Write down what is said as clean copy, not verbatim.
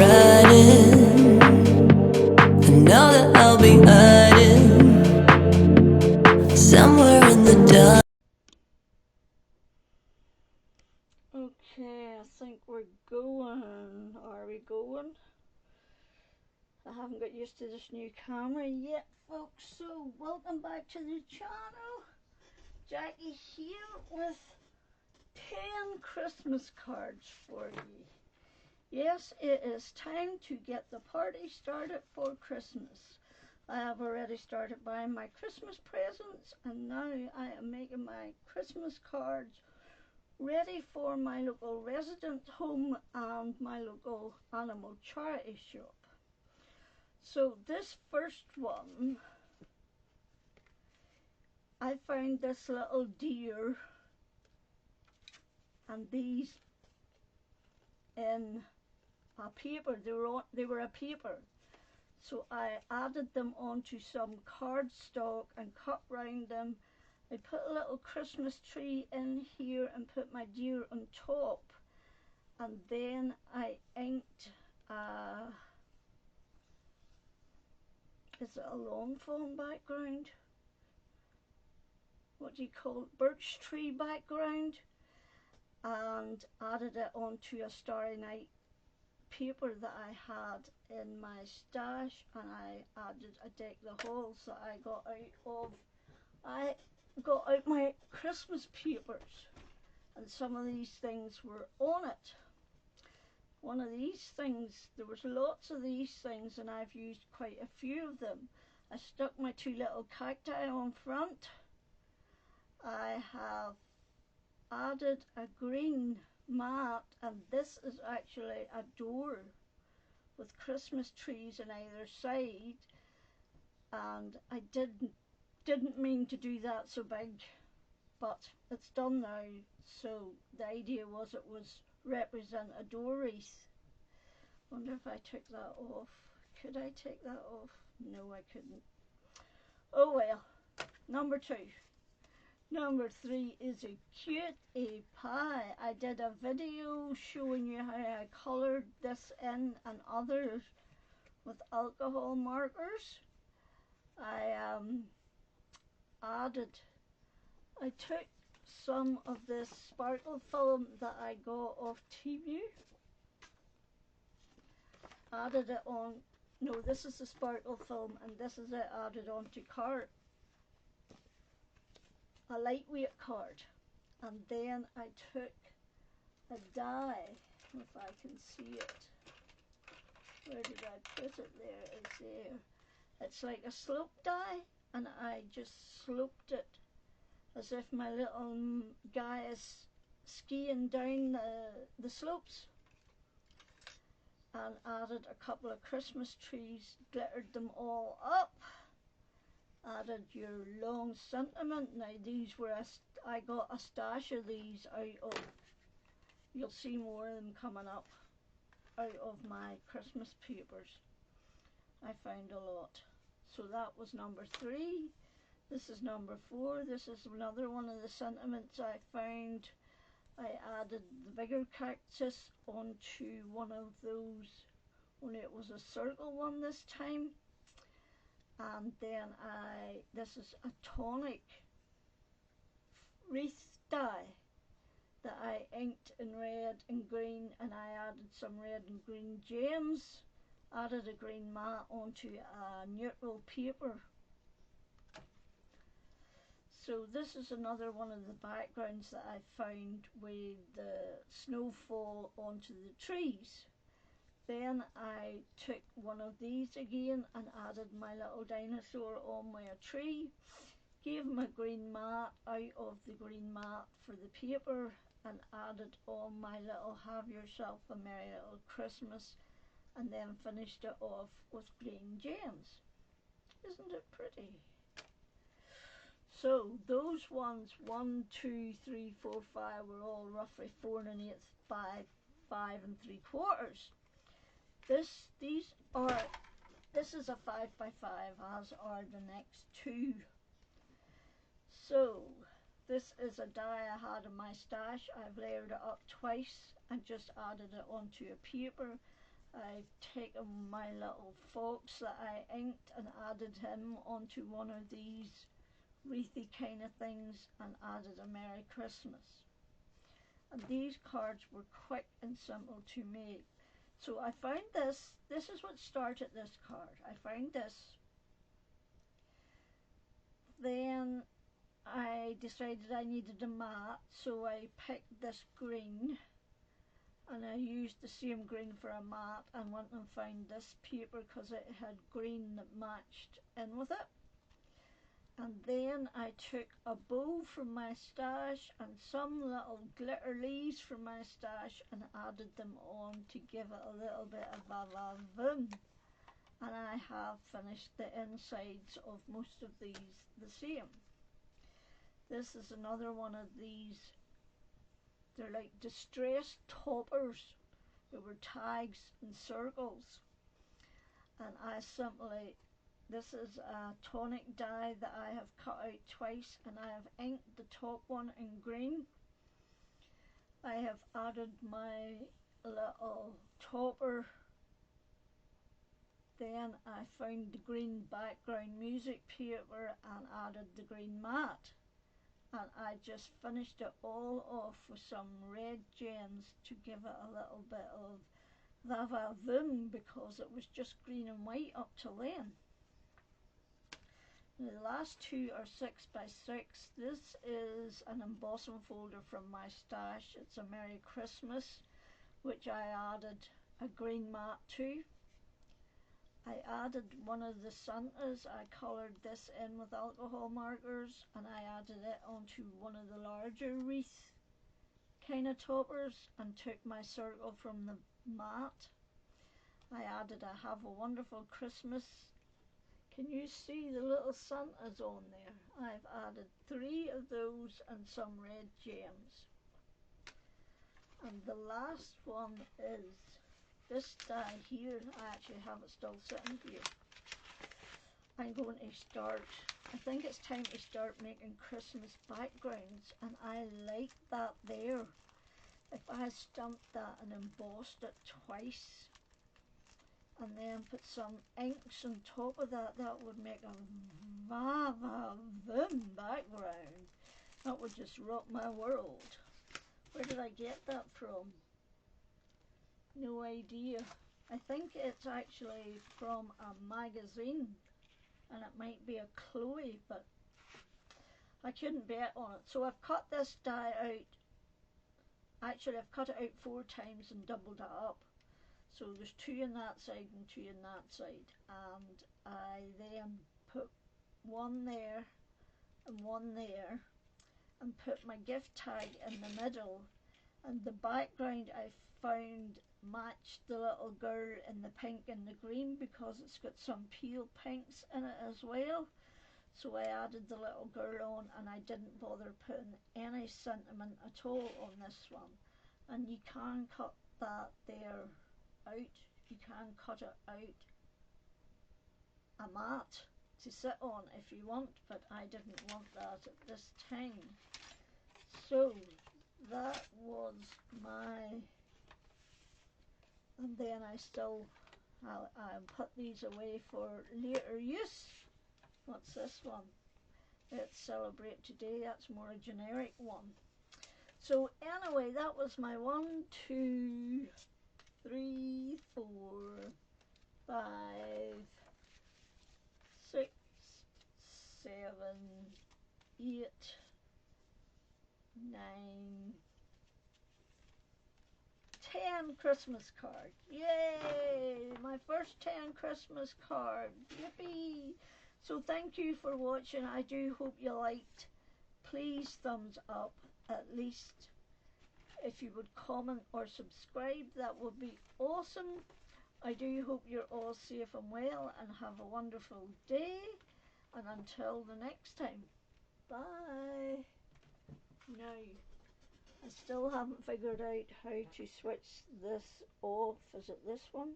riding. I know that I'll be hiding somewhere in the dark. Okay, I think we're going. Are we going? I haven't got used to this new camera yet, folks, so welcome back to the channel. Jackie here with 10 Christmas cards for you. Yes, it is time to get the party started for Christmas. I have already started buying my Christmas presents, and now I am making my Christmas cards ready for my local resident home and my local animal charity shop. So this first one, I found this little deer and these in a paper. They were a paper. So I added them onto some cardstock and cut round them. I put a little Christmas tree in here and put my deer on top. And then I inked is it a long foam background? What do you call it? Birch tree background, and added it onto a Starry Night paper that I had in my stash, and I added a Deck the Halls that I got out my Christmas papers, and some of these things were on it. One of these things, there was lots of these things, and I've used quite a few of them. I stuck my two little cacti on front. I have added a green mat, and this is actually a door with Christmas trees on either side, and I didn't mean to do that so big, but it's done now. So the idea was it was represent a door wreath. Wonder if I took that off. Could I take that off? No, I couldn't. Oh well. Number 2. Number 3 is a cutie pie. I did a video showing you how I coloured this in and others with alcohol markers. I took some of this sparkle film that I got off Temu, added it on. No, this is the sparkle film, and this is it added onto card, a lightweight card. And then I took a die, if I can see it. Where did I put it? There, it's there. It's like a slope die, and I just sloped it as if my little guy is skiing down the slopes, and added a couple of Christmas trees, glittered them all up, added your long sentiment. Now these were, I got a stash of these out of, you'll see more of them coming up, out of my Christmas papers. I found a lot. So that was number 3. This is number 4. This is another one of the sentiments I found. I added the bigger cactus onto one of those, only it was a circle one this time. And then this is a tonic wreath die that I inked in red and green, and I added some red and green gems, added a green mat onto a neutral paper. So this is another one of the backgrounds that I found with the snowfall onto the trees. Then I took one of these again and added my little dinosaur on my tree, gave him a green mat out of the green mat for the paper, and added on my little Have Yourself a Merry Little Christmas, and then finished it off with green gems. Isn't it pretty? So those ones, 1, 2, 3, 4, 5, were all roughly 4 1/8, 5, 5 3/4. This is a 5 by 5, as are the next 2. So this is a die I had in my stash. I've layered it up twice and just added it onto a paper. I've taken my little fox that I inked and added him onto one of these wreathy kind of things and added a Merry Christmas. And these cards were quick and simple to make. So I found this is what started this card. I found this. Then I decided I needed a mat, so I picked this green and I used the same green for a mat and went and found this paper because it had green that matched in with it. And then I took a bow from my stash and some little glitter leaves from my stash and added them on to give it a little bit of va-va-voom. And I have finished the insides of most of these the same. This is another one of these. They're like distressed toppers. They were tags and circles. And I simply, this is a tonic die that I have cut out twice and I have inked the top one in green. I have added my little topper. Then I found the green background music paper and added the green mat. And I just finished it all off with some red gems to give it a little bit of va-va-voom because it was just green and white up till then. The last two are 6x6. This is an embossing folder from my stash. It's a Merry Christmas, which I added a green mat to. I added one of the Santas. I coloured this in with alcohol markers and I added it onto one of the larger wreath kind of toppers and took my circle from the mat. I added a Have a Wonderful Christmas. Can you see the little Santas on there? I've added 3 of those and some red gems. And the last one is this die here. I actually have it still sitting here. I'm going to start, I think it's time to start making Christmas backgrounds, and I like that there. If I stamped that and embossed it twice and then put some inks on top of that, that would make a va-va-voom background. That would just rock my world. Where did I get that from? No idea. I think it's actually from a magazine and it might be a Chloe, but I couldn't bet on it. So I've cut this die out. Actually, I've cut it out 4 times and doubled it up. So there's 2 on that side and 2 on that side. And I then put 1 there and 1 there and put my gift tag in the middle. And the background I found matched the little girl in the pink and the green because it's got some pale pinks in it as well. So I added the little girl on and I didn't bother putting any sentiment at all on this one. And you can cut that there out. You can cut it out a mat to sit on if you want, but I didn't want that at this time. So that was my, and then I'll put these away for later use. What's this one? Let's Celebrate Today. That's more a generic one. So anyway, that was my 1, 2, 3, 4, 5, 6, 7, 8, 9, 10 Christmas cards. Yay! My first 10 Christmas cards. Yippee! So thank you for watching. I do hope you liked. Please thumbs up at least. If you would comment or subscribe, that would be awesome. I do hope you're all safe and well and have a wonderful day. And until the next time, bye. Now, I still haven't figured out how to switch this off. Is it this one?